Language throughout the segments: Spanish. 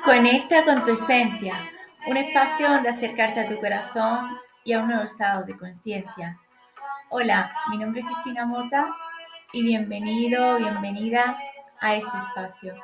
Conecta con tu esencia, un espacio donde acercarte a tu corazón y a un nuevo estado de conciencia. Hola, mi nombre es Cristina Mota y bienvenido, bienvenida a este espacio.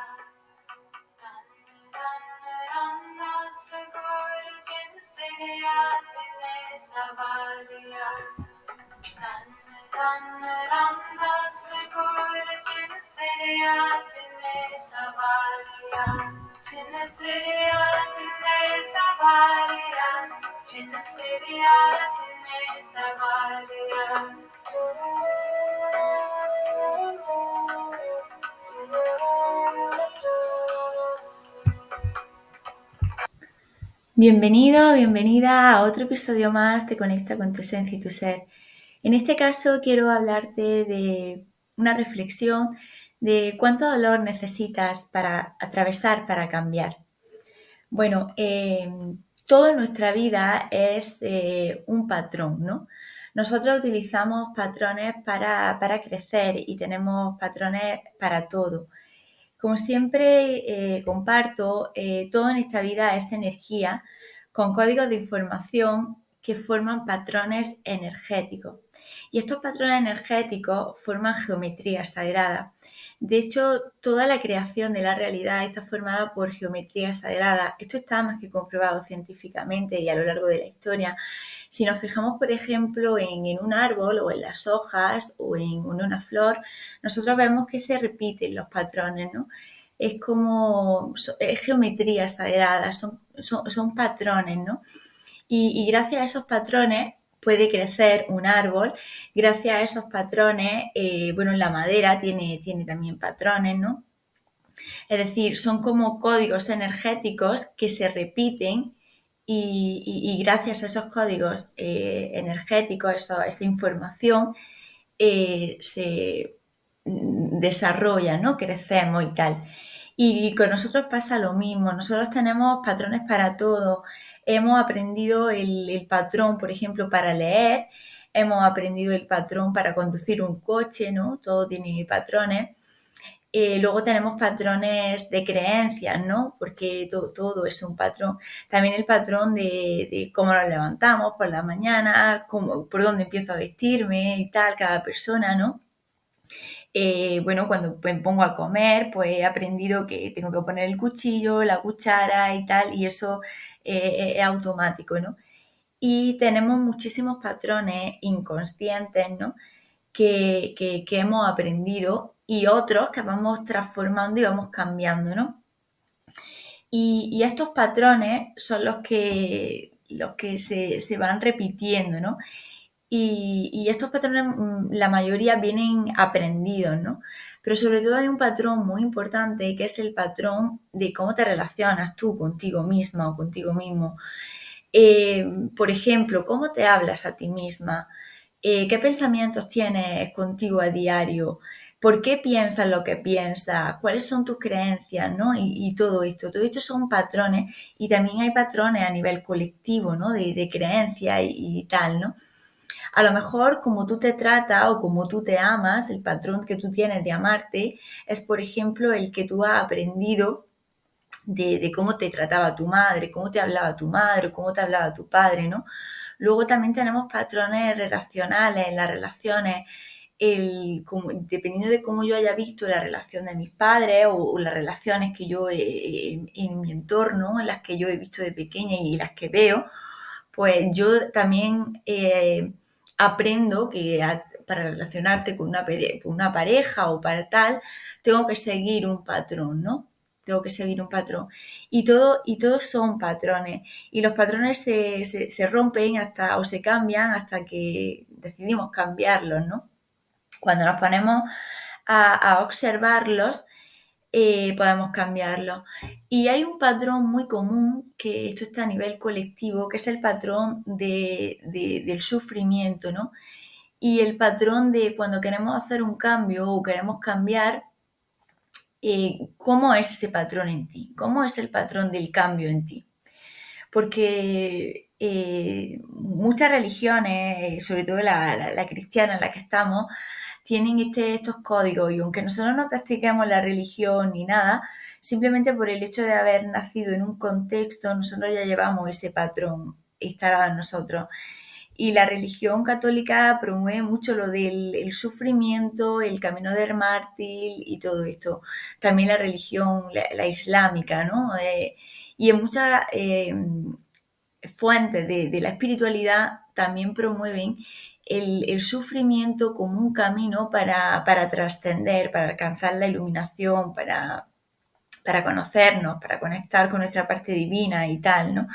Bienvenido, bienvenida a otro episodio más de Conecta con tu esencia y tu ser. En este caso quiero hablarte de una reflexión de cuánto dolor necesitas para atravesar, para cambiar. Bueno, todo en nuestra vida es un patrón, ¿no? Nosotros utilizamos patrones para crecer y tenemos patrones para todo. Como siempre comparto, todo en esta vida es energía con códigos de información que forman patrones energéticos. Y estos patrones energéticos forman geometría sagrada. De hecho, toda la creación de la realidad está formada por geometría sagrada. Esto está más que comprobado científicamente y a lo largo de la historia. Si nos fijamos, por ejemplo, en un árbol o en las hojas o en una flor, nosotros vemos que se repiten los patrones, ¿no? Es como, es geometría sagrada, son patrones, ¿no? Y gracias a esos patrones puede crecer un árbol, gracias a esos patrones, bueno, la madera tiene también patrones, ¿no? Es decir, son como códigos energéticos que se repiten y gracias a esos códigos energéticos, esa información, se desarrolla, ¿no? Crecemos y tal. Y con nosotros pasa lo mismo, nosotros tenemos patrones para todo. Hemos aprendido el patrón, por ejemplo, para leer, hemos aprendido el patrón para conducir un coche, ¿no? Todo tiene patrones. Luego tenemos patrones de creencias, ¿no? Porque todo es un patrón. También el patrón de cómo nos levantamos por la mañana, por dónde empiezo a vestirme y tal, cada persona, ¿no? Bueno, cuando me pongo a comer, pues he aprendido que tengo que poner el cuchillo, la cuchara y tal, y eso es automático, ¿no? Y tenemos muchísimos patrones inconscientes, ¿no? Que hemos aprendido y otros que vamos transformando y vamos cambiando, ¿no? Y estos patrones son los que se van repitiendo, ¿no? Y estos patrones, la mayoría vienen aprendidos, ¿no? Pero sobre todo hay un patrón muy importante que es el patrón de cómo te relacionas tú contigo misma o contigo mismo. Por ejemplo, ¿cómo te hablas a ti misma? ¿Qué pensamientos tienes contigo a diario? ¿Por qué piensas lo que piensas? ¿Cuáles son tus creencias? ¿No? Y todo esto. Todo esto son patrones y también hay patrones a nivel colectivo, ¿no? De creencias y tal, ¿no? A lo mejor como tú te tratas o como tú te amas, el patrón que tú tienes de amarte es, por ejemplo, el que tú has aprendido de cómo te trataba tu madre, cómo te hablaba tu madre, cómo te hablaba tu padre, ¿no? Luego también tenemos patrones relacionales en las relaciones, dependiendo de cómo yo haya visto la relación de mis padres o las relaciones que yo en mi entorno, en las que yo he visto de pequeña y las que veo, pues yo también aprendo que para relacionarte con una pareja o para tal, tengo que seguir un patrón, ¿no? Tengo que seguir un patrón. Y todos son patrones. Y los patrones se rompen hasta o se cambian hasta que decidimos cambiarlos, ¿no? Cuando nos ponemos a observarlos, podemos cambiarlos. Y hay un patrón muy común, que esto está a nivel colectivo, que es el patrón del sufrimiento, ¿no? Y el patrón de cuando queremos hacer un cambio o queremos cambiar, ¿cómo es ese patrón en ti? ¿Cómo es el patrón del cambio en ti? Porque muchas religiones, sobre todo la cristiana en la que estamos, tienen estos códigos y aunque nosotros no practiquemos la religión ni nada, simplemente por el hecho de haber nacido en un contexto, nosotros ya llevamos ese patrón instalado en nosotros. Y la religión católica promueve mucho lo del el sufrimiento, el camino del mártir y todo esto. También la religión, la islámica, ¿no? Y en muchas fuentes de la espiritualidad también promueven el sufrimiento como un camino para trascender, para alcanzar la iluminación, para conocernos, para conectar con nuestra parte divina y tal, ¿no?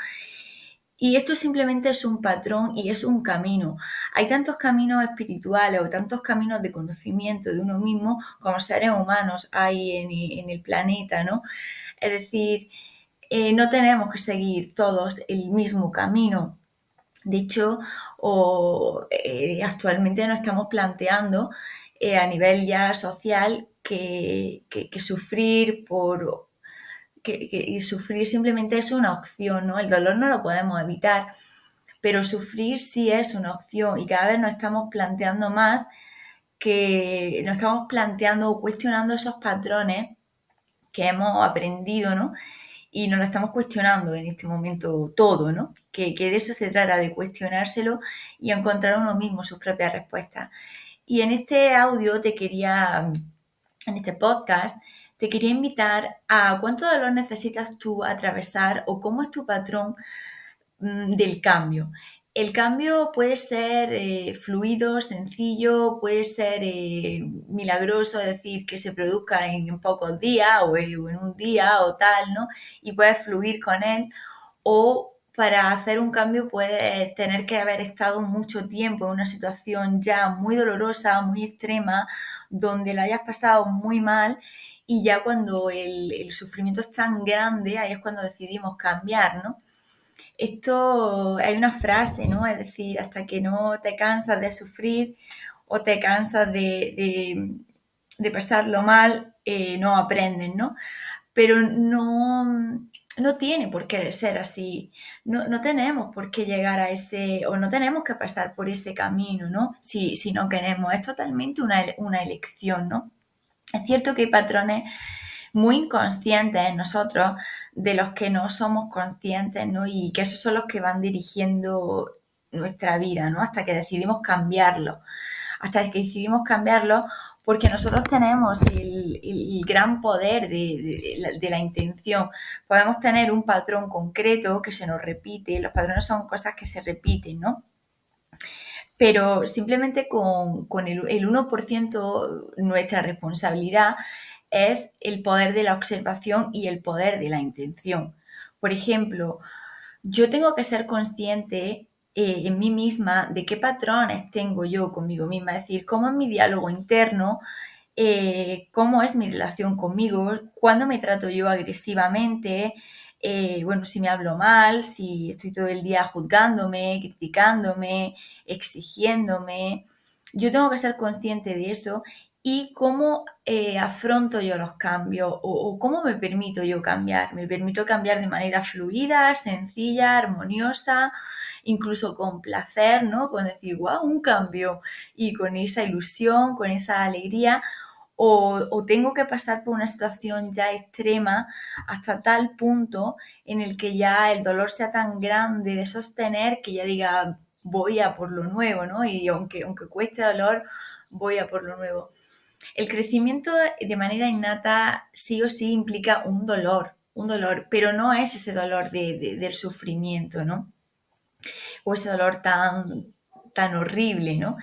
Y esto simplemente es un patrón y es un camino. Hay tantos caminos espirituales o tantos caminos de conocimiento de uno mismo como seres humanos hay en el planeta, ¿no? Es decir, no tenemos que seguir todos el mismo camino. De hecho, actualmente nos estamos planteando a nivel ya social que sufrir y sufrir simplemente es una opción, ¿no? El dolor no lo podemos evitar, pero sufrir sí es una opción y cada vez nos estamos planteando más que nos estamos planteando o cuestionando esos patrones que hemos aprendido, ¿no? Y nos lo estamos cuestionando en este momento todo, ¿no? Que de eso se trata, de cuestionárselo y encontrar uno mismo sus propias respuestas. Y en este audio en este podcast, te quería invitar a cuánto dolor necesitas tú atravesar o cómo es tu patrón del cambio. El cambio puede ser fluido, sencillo, puede ser milagroso, es decir, que se produzca en pocos días o en un día o tal, ¿no? Y puedes fluir con él. O para hacer un cambio puedes tener que haber estado mucho tiempo en una situación ya muy dolorosa, muy extrema, donde la hayas pasado muy mal y ya cuando el sufrimiento es tan grande, ahí es cuando decidimos cambiar, ¿no? Esto hay una frase, ¿no? Es decir, hasta que no te cansas de sufrir o te cansas de pasarlo mal, no aprendes, ¿no? Pero no tiene por qué ser así. No tenemos por qué llegar a ese, o no tenemos que pasar por ese camino, ¿no? Si no queremos. Es totalmente una elección, ¿no? Es cierto que hay patrones muy inconscientes en nosotros de los que no somos conscientes, ¿no? Y que esos son los que van dirigiendo nuestra vida, ¿no? Hasta que decidimos cambiarlo. Hasta que decidimos cambiarlo porque nosotros tenemos el gran poder de la intención. Podemos tener un patrón concreto que se nos repite, los patrones son cosas que se repiten, ¿no? Pero simplemente con el 1% nuestra responsabilidad es el poder de la observación y el poder de la intención. Por ejemplo, yo tengo que ser consciente en mí misma de qué patrones tengo yo conmigo misma, es decir, cómo es mi diálogo interno, cómo es mi relación conmigo, cuándo me trato yo agresivamente, bueno, si me hablo mal, si estoy todo el día juzgándome, criticándome, exigiéndome. Yo tengo que ser consciente de eso y cómo afronto yo los cambios o cómo me permito yo cambiar. Me permito cambiar de manera fluida, sencilla, armoniosa, incluso con placer, ¿no? Con decir, wow, un cambio y con esa ilusión, con esa alegría. O tengo que pasar por una situación ya extrema hasta tal punto en el que ya el dolor sea tan grande de sostener que ya diga voy a por lo nuevo, ¿no? Y aunque cueste dolor, voy a por lo nuevo. El crecimiento de manera innata sí o sí implica un dolor, pero no es ese dolor del sufrimiento, ¿no? O ese dolor tan horrible, ¿no?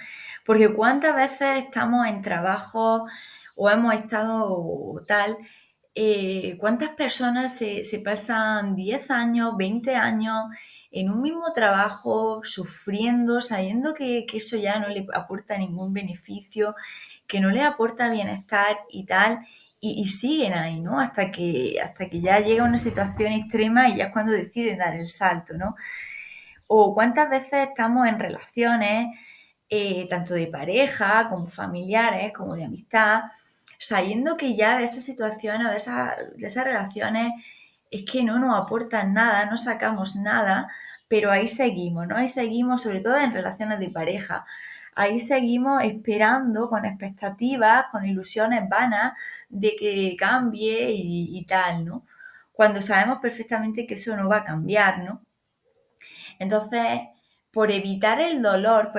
Porque cuántas veces estamos en trabajo o hemos estado tal, cuántas personas se pasan 10 años, 20 años en un mismo trabajo, sufriendo, sabiendo que eso ya no le aporta ningún beneficio, que no le aporta bienestar y tal, y siguen ahí, ¿no? Hasta que ya llega una situación extrema y ya es cuando deciden dar el salto, ¿no? O cuántas veces estamos en relaciones, tanto de pareja como familiares, como de amistad, sabiendo que ya de esas situaciones o de esas relaciones es que no nos aportan nada, no sacamos nada, pero ahí seguimos, ¿no? Ahí seguimos, sobre todo en relaciones de pareja. ahí seguimos esperando con expectativas, con ilusiones vanas de que cambie y tal, ¿no? Cuando sabemos perfectamente que eso no va a cambiar, ¿no? Entonces, por evitar el dolor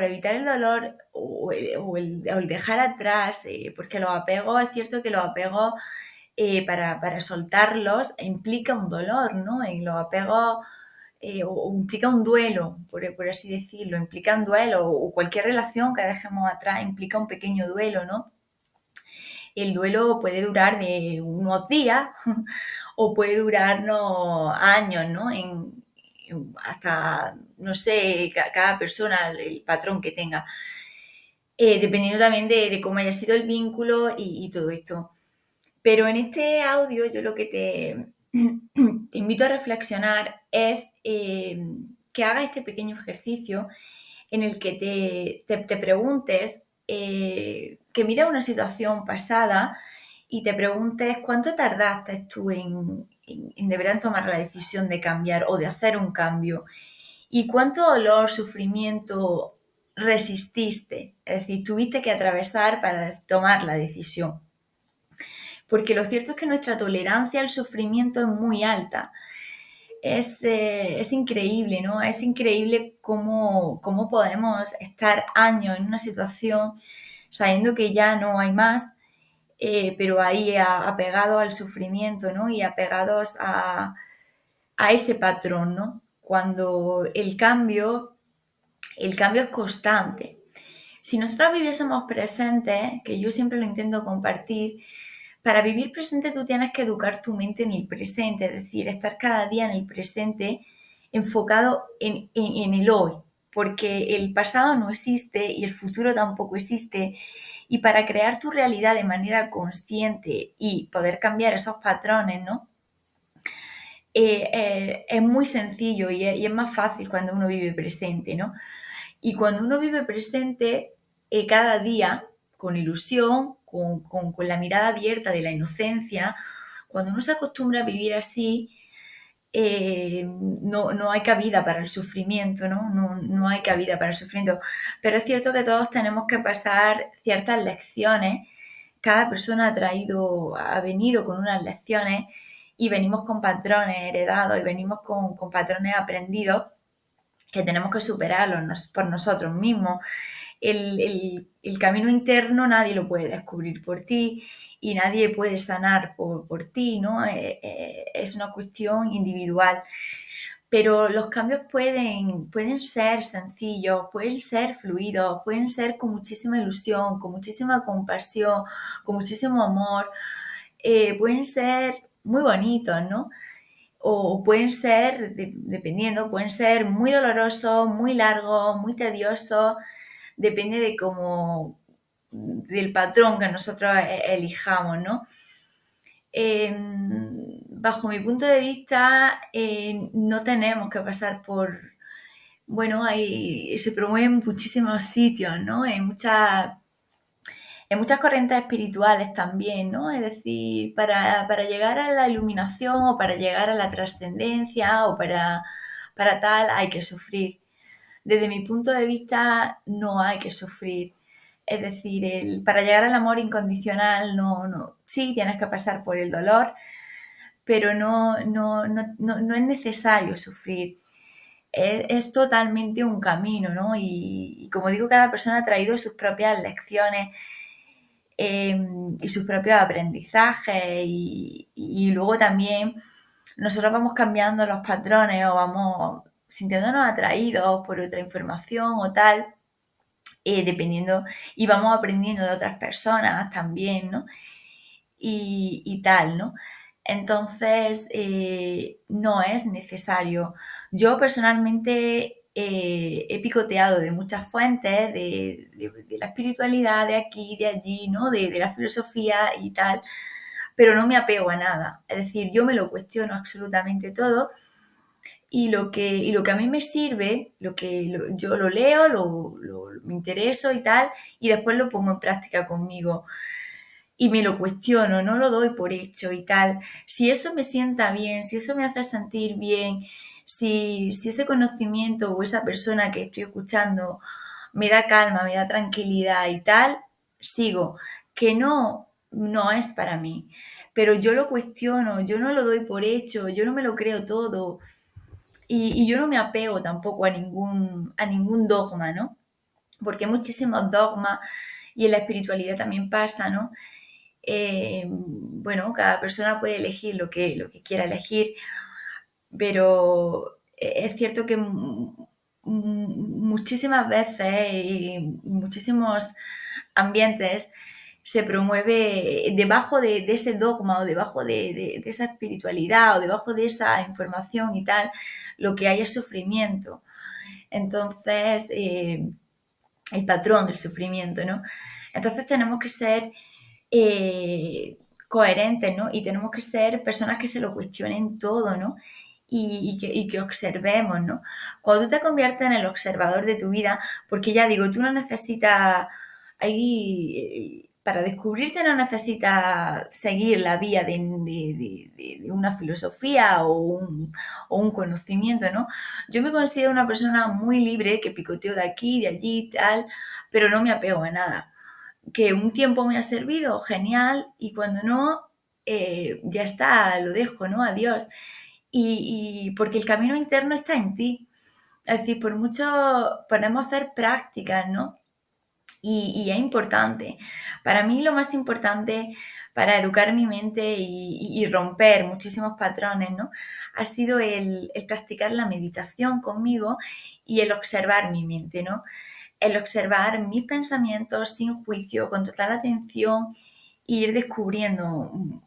o el dejar atrás, porque los apegos, es cierto que los apegos para soltarlos implica un dolor, ¿no? Y los apegos o implica un duelo, por así decirlo, implica un duelo o cualquier relación que dejemos atrás implica un pequeño duelo, ¿no? El duelo puede durar de unos días o puede durarnos años, ¿no? Hasta, no sé, cada persona, el patrón que tenga, dependiendo también de cómo haya sido el vínculo y todo esto. Pero en este audio yo lo que te invito a reflexionar es que hagas este pequeño ejercicio en el que te preguntes, que mires una situación pasada y te preguntes cuánto tardaste tú en de verdad tomar la decisión de cambiar o de hacer un cambio y cuánto dolor, sufrimiento resististe, es decir, tuviste que atravesar para tomar la decisión. Porque lo cierto es que nuestra tolerancia al sufrimiento es muy alta. Es increíble, ¿no? Es increíble cómo podemos estar años en una situación sabiendo que ya no hay más, pero ahí apegados al sufrimiento, ¿no? Y apegados a ese patrón, ¿no? Cuando el cambio es constante. Si nosotros viviésemos presentes, que yo siempre lo intento compartir, para vivir presente tú tienes que educar tu mente en el presente, es decir, estar cada día en el presente enfocado en el hoy, porque el pasado no existe y el futuro tampoco existe. Y para crear tu realidad de manera consciente y poder cambiar esos patrones, ¿no? Es muy sencillo y es más fácil cuando uno vive presente, ¿no? Y cuando uno vive presente, cada día, con ilusión, con la mirada abierta de la inocencia, cuando uno se acostumbra a vivir así, no hay cabida para el sufrimiento, ¿no? No hay cabida para el sufrimiento. Pero es cierto que todos tenemos que pasar ciertas lecciones. Cada persona ha venido con unas lecciones y venimos con patrones heredados y venimos con patrones aprendidos que tenemos que superarlos por nosotros mismos. El camino interno nadie lo puede descubrir por ti y nadie puede sanar por ti, ¿no? Es una cuestión individual. Pero los cambios pueden ser sencillos, pueden ser fluidos, pueden ser con muchísima ilusión, con muchísima compasión, con muchísimo amor, pueden ser muy bonitos, ¿no? O pueden ser, dependiendo, pueden ser muy dolorosos, muy largos, muy tediosos, depende de del patrón que nosotros elijamos, ¿no? Bajo mi punto de vista, no tenemos que pasar bueno, se promueven muchísimos sitios, ¿no? En muchas corrientes espirituales también, ¿no? Es decir, para llegar a la iluminación o para llegar a la trascendencia o para tal hay que sufrir. Desde mi punto de vista no hay que sufrir. Es decir, para llegar al amor incondicional no, sí tienes que pasar por el dolor, pero no es necesario sufrir. Es totalmente un camino, ¿no? Y como digo, cada persona ha traído sus propias lecciones y sus propios aprendizajes y luego también nosotros vamos cambiando los patrones o vamos sintiéndonos atraídos por otra información o tal, dependiendo, y vamos aprendiendo de otras personas también, ¿no? Y tal, ¿no? Entonces, no es necesario. Yo personalmente he picoteado de muchas fuentes, de la espiritualidad, de aquí, de allí, ¿no? De la filosofía y tal, pero no me apego a nada. Es decir, yo me lo cuestiono absolutamente todo y lo que a mí me sirve, yo lo leo, me intereso y tal, y después lo pongo en práctica conmigo y me lo cuestiono, no lo doy por hecho y tal. Si eso me sienta bien, si eso me hace sentir bien, si ese conocimiento o esa persona que estoy escuchando me da calma, me da tranquilidad y tal, sigo. Que no, no es para mí. Pero yo lo cuestiono, yo no lo doy por hecho, yo no me lo creo todo y yo no me apego tampoco a ningún dogma, ¿no? Porque hay muchísimos dogmas y en la espiritualidad también pasa, ¿no? Bueno, cada persona puede elegir lo que quiera elegir, pero es cierto que muchísimas veces y muchísimos ambientes se promueve debajo de ese dogma o debajo de esa espiritualidad o debajo de esa información y tal, lo que hay es sufrimiento. Entonces, el patrón del sufrimiento, ¿no? Entonces tenemos que ser eh, coherentes, ¿no? Y tenemos que ser personas que se lo cuestionen todo, ¿no? Y que observemos, ¿no? Cuando tú te conviertes en el observador de tu vida, porque ya digo, tú no necesitas, ahí, para descubrirte no necesitas seguir la vía de una filosofía o un conocimiento, ¿no? Yo me considero una persona muy libre, que picoteo de aquí, de allí, tal, pero no me apego a nada. Que un tiempo me ha servido, genial, y cuando no, ya está, lo dejo, ¿no? Adiós. Y porque el camino interno está en ti. Es decir, por mucho podemos hacer prácticas, ¿no? Y es importante. Para mí lo más importante para educar mi mente y romper muchísimos patrones, ¿no? Ha sido el practicar la meditación conmigo y el observar mi mente, ¿no? El observar mis pensamientos sin juicio, con total atención e ir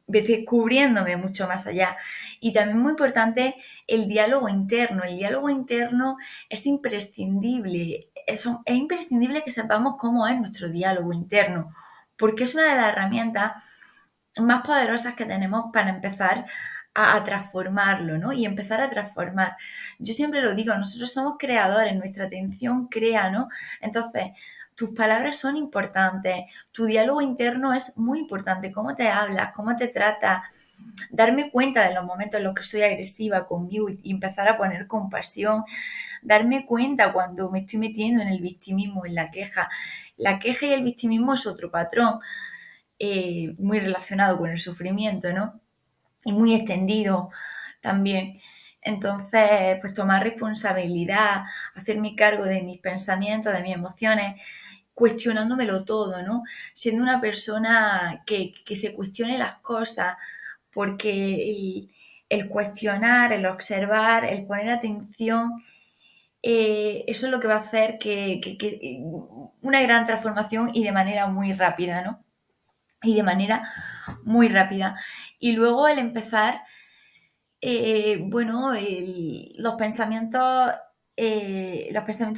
descubriéndome mucho más allá. Y también muy importante el diálogo interno. El diálogo interno es imprescindible. Es imprescindible que sepamos cómo es nuestro diálogo interno, porque es una de las herramientas más poderosas que tenemos para empezar a transformarlo, ¿no? Y empezar a transformar. Yo siempre lo digo, nosotros somos creadores, nuestra atención crea, ¿no? Entonces, tus palabras son importantes, tu diálogo interno es muy importante, cómo te hablas, cómo te tratas, darme cuenta de los momentos en los que soy agresiva conmigo y empezar a poner compasión, darme cuenta cuando me estoy metiendo en el victimismo, en la queja. La queja y el victimismo es otro patrón muy relacionado con el sufrimiento, ¿no? Y muy extendido también. Entonces, pues tomar responsabilidad, hacerme cargo de mis pensamientos, de mis emociones, cuestionándomelo todo, ¿no? Siendo una persona que se cuestione las cosas, porque el cuestionar, el observar, el poner atención, eso es lo que va a hacer que una gran transformación y de manera muy rápida, ¿no? Y de manera muy rápida. Y luego el empezar, bueno, los pensamientos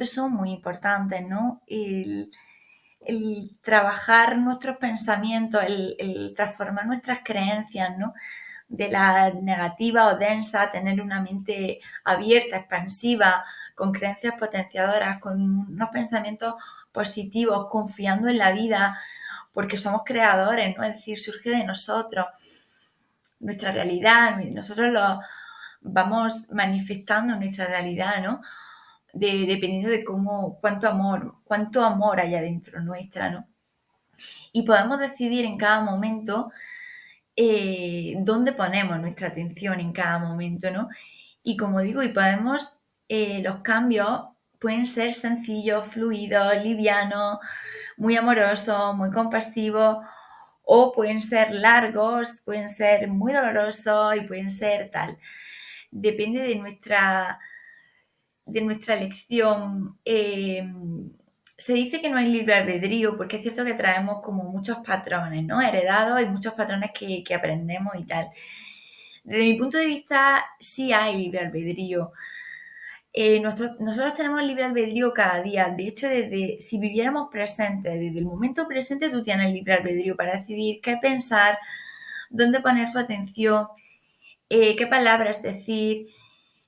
son muy importantes, ¿no? El trabajar nuestros pensamientos, el transformar nuestras creencias, ¿no? De la negativa o densa, tener una mente abierta, expansiva, con creencias potenciadoras, con unos pensamientos positivos, confiando en la vida, porque somos creadores, ¿no? Es decir, surge de nosotros, nuestra realidad, nosotros lo vamos manifestando nuestra realidad, ¿no? Dependiendo de cuánto amor hay adentro nuestra, ¿no? Y podemos decidir en cada momento dónde ponemos nuestra atención en cada momento, ¿no? Y como digo, y podemos, los cambios pueden ser sencillos, fluidos, livianos, muy amorosos, muy compasivos, o pueden ser largos, pueden ser muy dolorosos y pueden ser tal. Depende de nuestra elección. Se dice que no hay libre albedrío porque es cierto que traemos como muchos patrones, ¿no? Heredados y muchos patrones que aprendemos y tal. Desde mi punto de vista, sí hay libre albedrío. Nosotros tenemos libre albedrío cada día. De hecho, si viviéramos presentes, desde el momento presente, tú tienes libre albedrío para decidir qué pensar, dónde poner tu atención, qué palabras decir,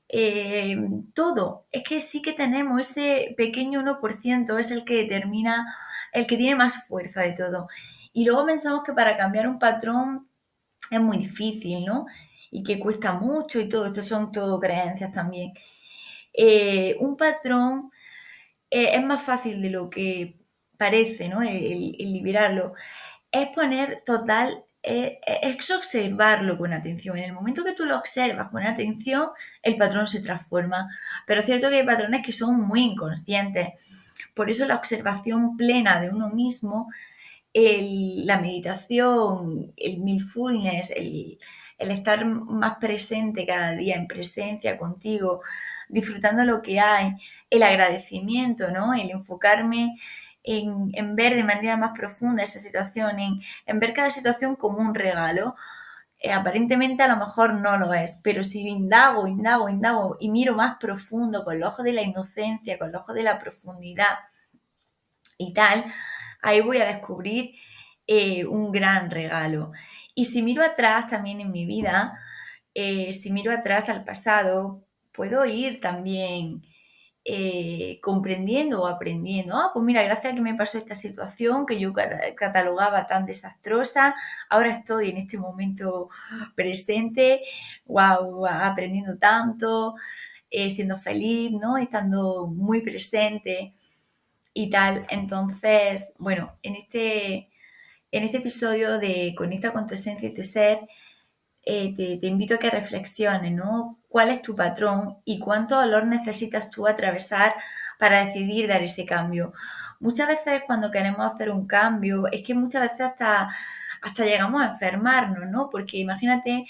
eh, todo. Es que sí que tenemos ese pequeño 1%, es el que determina, el que tiene más fuerza de todo. Y luego pensamos que para cambiar un patrón es muy difícil, ¿no? Y que cuesta mucho y todo, esto son todo creencias también. Un patrón es más fácil de lo que parece, ¿no? El liberarlo. Es poner total, es observarlo con atención. En el momento que tú lo observas con atención, el patrón se transforma. Pero es cierto que hay patrones que son muy inconscientes. Por eso la observación plena de uno mismo, la meditación, el mindfulness, el estar más presente cada día en presencia contigo, disfrutando lo que hay, el agradecimiento, ¿no? El enfocarme en ver de manera más profunda esa situación, en ver cada situación como un regalo. Aparentemente a lo mejor no lo es, pero si indago, indago, indago y miro más profundo con los ojos de la inocencia, con los ojos de la profundidad y tal, ahí voy a descubrir un gran regalo. Y si miro atrás también en mi vida, si miro atrás al pasado, puedo ir también comprendiendo o aprendiendo. Ah, pues mira, gracias a que me pasó esta situación que yo catalogaba tan desastrosa, ahora estoy en este momento presente, wow, aprendiendo tanto, siendo feliz, ¿no? Estando muy presente y tal. Entonces, bueno, en este episodio de Conecta con tu esencia y tu ser, te invito a que reflexiones, ¿no? ¿Cuál es tu patrón y cuánto dolor necesitas tú atravesar para decidir dar ese cambio? Muchas veces cuando queremos hacer un cambio, es que muchas veces hasta llegamos a enfermarnos, ¿no? Porque imagínate,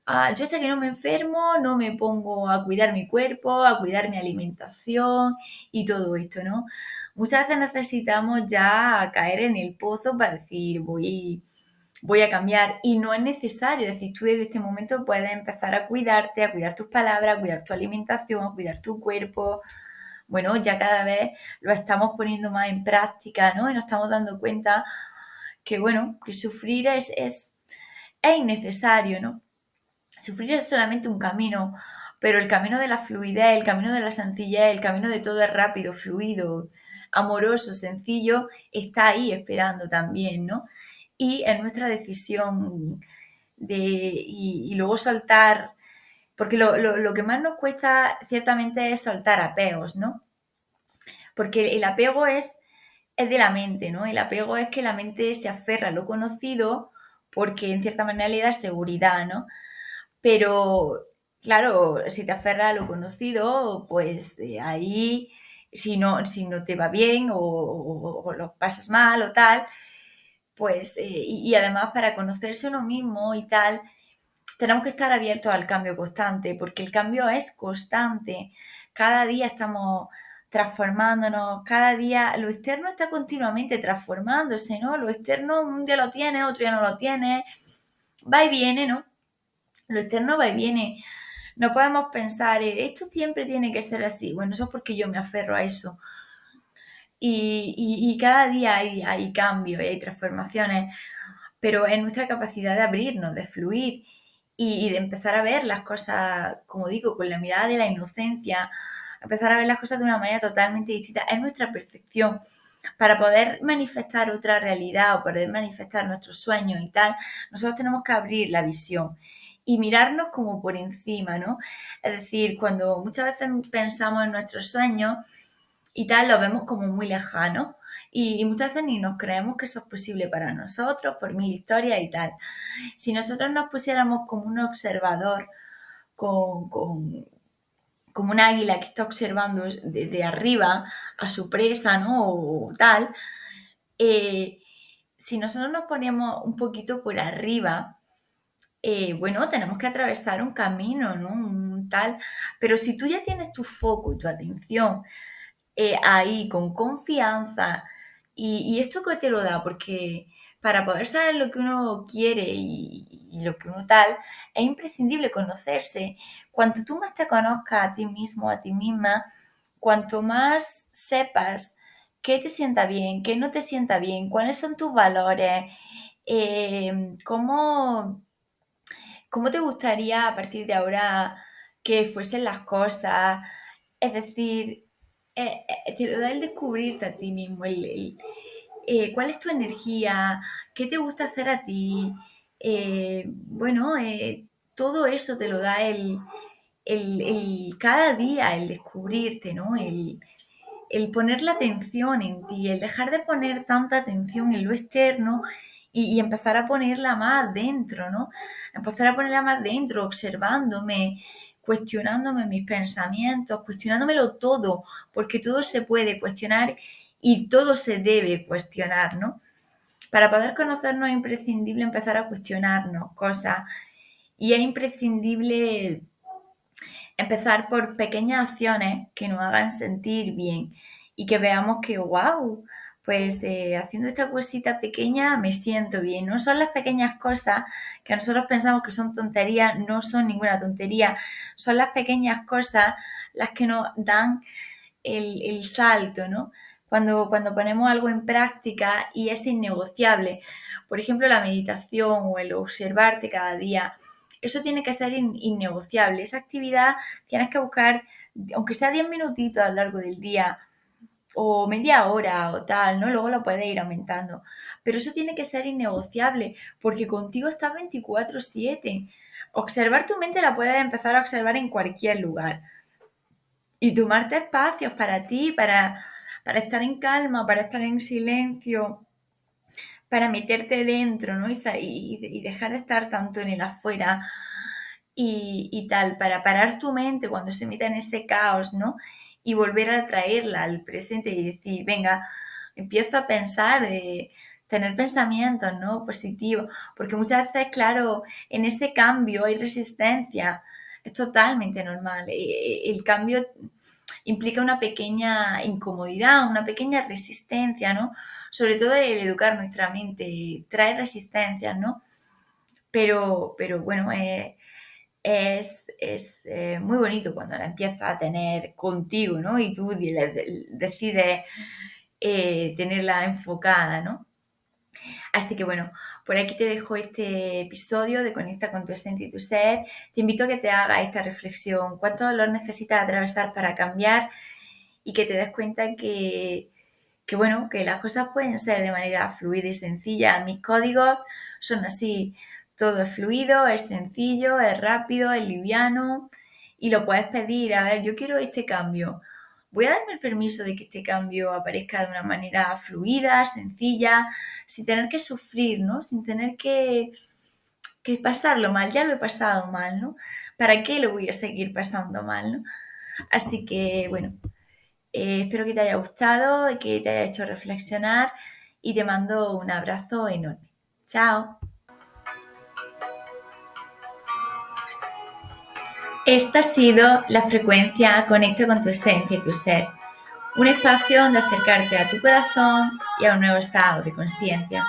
yo hasta que no me enfermo, no me pongo a cuidar mi cuerpo, a cuidar mi alimentación y todo esto, ¿no? Muchas veces necesitamos ya caer en el pozo para decir, voy a cambiar y no es necesario, es decir, tú desde este momento puedes empezar a cuidarte, a cuidar tus palabras, a cuidar tu alimentación, a cuidar tu cuerpo. Bueno, ya cada vez lo estamos poniendo más en práctica, ¿no? Y nos estamos dando cuenta que, bueno, que sufrir es innecesario, ¿no? Sufrir es solamente un camino, pero el camino de la fluidez, el camino de la sencillez, el camino de todo es rápido, fluido, amoroso, sencillo, está ahí esperando también, ¿no? Y es nuestra decisión y luego soltar, porque lo que más nos cuesta ciertamente es soltar apegos, ¿no? Porque el apego es de la mente, ¿no? El apego es que la mente se aferra a lo conocido porque en cierta manera le da seguridad, ¿no? Pero, claro, si te aferras a lo conocido, pues ahí, si no te va bien o lo pasas mal o tal, pues, y además para conocerse uno mismo y tal, tenemos que estar abiertos al cambio constante, porque el cambio es constante. Cada día estamos transformándonos, cada día lo externo está continuamente transformándose, ¿no? Lo externo un día lo tiene, otro día no lo tiene, va y viene, ¿no? Lo externo va y viene. No podemos pensar, esto siempre tiene que ser así. Bueno, eso es porque yo me aferro a eso. Y cada día hay cambios y hay transformaciones, pero es nuestra capacidad de abrirnos, de fluir y de empezar a ver las cosas, como digo, con la mirada de la inocencia, empezar a ver las cosas de una manera totalmente distinta. Es nuestra percepción. Para poder manifestar otra realidad o poder manifestar nuestros sueños y tal, nosotros tenemos que abrir la visión y mirarnos como por encima, ¿no? Es decir, cuando muchas veces pensamos en nuestros sueños y tal, los vemos como muy lejanos y muchas veces ni nos creemos que eso es posible para nosotros por mil historias y tal. Si nosotros nos pusiéramos como un observador, como un águila que está observando desde arriba a su presa, ¿no? O tal, eh, si nosotros nos ponemos un poquito por arriba, bueno, tenemos que atravesar un camino, ¿no? Un tal, pero si tú ya tienes tu foco y tu atención ahí con confianza y esto que te lo da, porque para poder saber lo que uno quiere y lo que uno tal, es imprescindible conocerse. Cuanto tú más te conozcas a ti mismo, a ti misma, cuanto más sepas qué te sienta bien, qué no te sienta bien, cuáles son tus valores, cómo ¿cómo te gustaría a partir de ahora que fuesen las cosas? Es decir, te lo da el descubrirte a ti mismo, cuál es tu energía, qué te gusta hacer a ti. Bueno, todo eso te lo da cada día, el descubrirte, ¿no? el poner la atención en ti, el dejar de poner tanta atención en lo externo y empezar a ponerla más dentro, ¿no? Empezar a ponerla más dentro, observándome, cuestionándome mis pensamientos, cuestionándomelo todo, porque todo se puede cuestionar y todo se debe cuestionar, ¿no? Para poder conocernos es imprescindible empezar a cuestionarnos cosas y es imprescindible empezar por pequeñas acciones que nos hagan sentir bien y que veamos que, wow, pues haciendo esta cosita pequeña me siento bien. No son las pequeñas cosas que nosotros pensamos que son tonterías, no son ninguna tontería. Son las pequeñas cosas las que nos dan el salto, ¿no? Cuando ponemos algo en práctica y es innegociable. Por ejemplo, la meditación o el observarte cada día. Eso tiene que ser innegociable. Esa actividad tienes que buscar, aunque sea 10 minutitos a lo largo del día o media hora o tal, ¿no? Luego lo puedes ir aumentando. Pero eso tiene que ser innegociable porque contigo estás 24/7. Observar tu mente la puedes empezar a observar en cualquier lugar y tomarte espacios para ti, para estar en calma, para estar en silencio, para meterte dentro, ¿no? Y dejar de estar tanto en el afuera y tal, para parar tu mente cuando se meta en ese caos, ¿no? Y volver a traerla al presente y decir, venga, empiezo a pensar, tener pensamientos, ¿no? Positivos, porque muchas veces, claro, en ese cambio hay resistencia, es totalmente normal. El cambio implica una pequeña incomodidad, una pequeña resistencia, ¿no? Sobre todo el educar nuestra mente trae resistencias, ¿no? Pero bueno, es muy bonito cuando la empiezas a tener contigo, ¿no? Y tú decides tenerla enfocada, ¿no? Así que bueno, por aquí te dejo este episodio de Conecta con tu esencia y tu ser. Te invito a que te hagas esta reflexión. ¿Cuánto dolor necesitas atravesar para cambiar? Y que te des cuenta que bueno, que las cosas pueden ser de manera fluida y sencilla. Mis códigos son así. Todo es fluido, es sencillo, es rápido, es liviano y lo puedes pedir. A ver, yo quiero este cambio. Voy a darme el permiso de que este cambio aparezca de una manera fluida, sencilla, sin tener que sufrir, ¿no? Sin tener que pasarlo mal. Ya lo he pasado mal, ¿no? ¿Para qué lo voy a seguir pasando mal, no? Así que, bueno, espero que te haya gustado y que te haya hecho reflexionar y te mando un abrazo enorme. Chao. Esta ha sido la frecuencia Conecta con tu esencia y tu ser, un espacio donde acercarte a tu corazón y a un nuevo estado de conciencia.